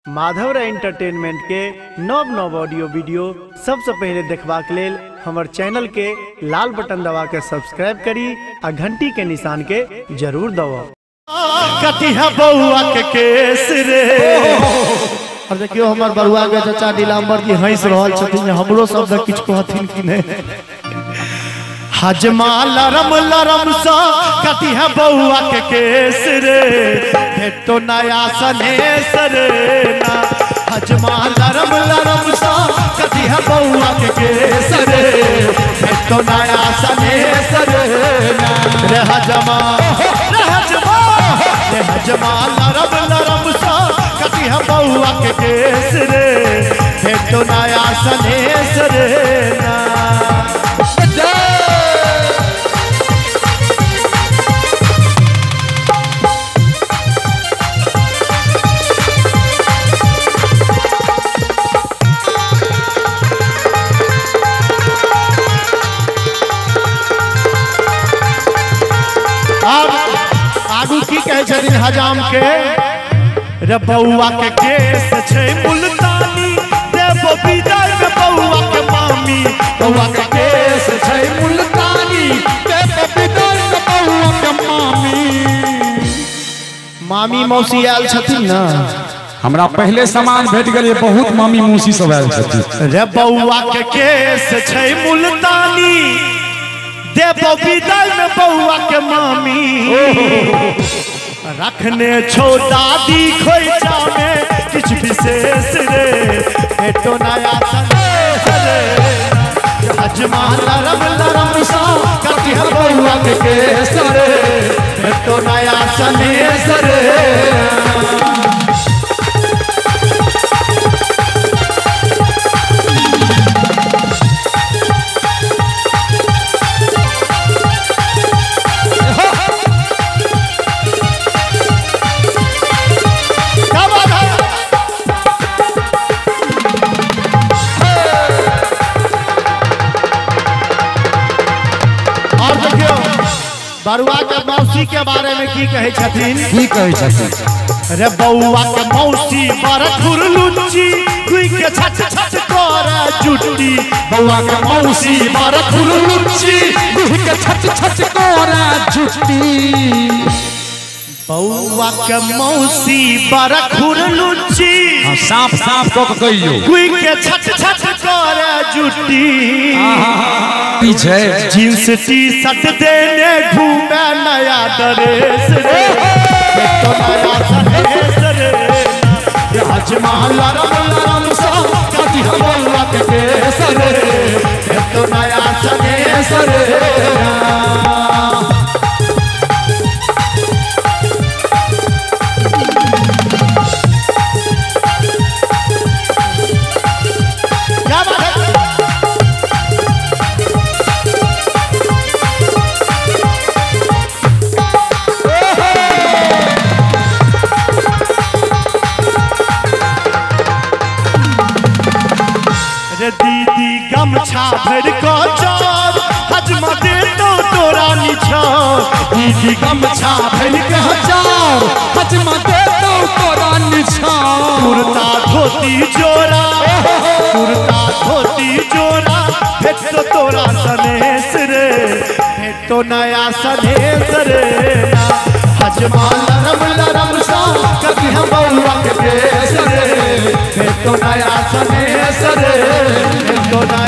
Madhav entertainment के नव नव ऑडियो वीडियो सबसे पहले देखबाक लेल हमर चैनल के लाल बटन दबा के सब्सक्राइब करी आ घंटी के निशान के जरूर दबाओ। कटिहा बउआ के केस रे और देखियो हमर बरुआ के चाचा नीलांबर जी हंस रहल छथिन, हमरो सब किछ कहथिन कि नहीं। हजमा लरम लरम सा कटिहा बउआ के केस रे भेटो नया सनेस रे ना। हजमा लरम लरम सा कटिहा बउआ के केस रे भेटो नया सनेस रे ना। रे हजमा लरम लरम सा कटिहा बउआ के केस रे भेटो नया सनेस रे ना। आगू की कहे छथिन हजाम के रे बउआ के केस छै मुल्तानी देबो विदाई में बउआ के मामी। बउआ के केस छै मुल्तानी देबो विदाई में बउआ के मामी। मामी मौसी आयल छथिन ना, हमरा पहले सामान भेट गेल, बहुत मामी मौसी सब आयल छथिन। रे बउआ के केस छै मुल्तानी देबो विदाई में बउआ के मामी। रखने छो दादी खोइचा में किछ विशेष रे भेटो नया सनेस रे। हजमा लरम लरम सा कटिहा बउआ के केस रे भेटो नया सनेस रे। बरुआ के मौसी के बारे में की कहे छथिन? की कहे छथिन? रे बउआ के मौसी बड़ खुरलुच्ची दुई के छट छट करे जुट्टी। बउआ के मौसी बड़ खुरलुच्ची दुई के छट छट करे जुट्टी। बउआ के मौसी बड़ खुरलुच्ची साफ साफ कह के कहियो दुई के छट छट करे जुट्टी। पीछे जींस टी शर्ट देने घूमे नया ड्रेस रे तो नया सनेस रे। हजमा लरम लरम सा कटिहा बउआ के केस रे तो नया सनेस रे। दीदी गमछा भर को चार हजमा दे तो तोरा निछार। दीदी गमछा भर को चार हजमा दे तो तोरा निछार। कुर्ता धोती जोरा कुर्ता धोती जोरा भेटो तोरा सनेस रे भेटो नया सनेस रे। हजमा लरम लरम सा कटिहा बउआ के केस रे भेटो नया सनेस रे भेटो नया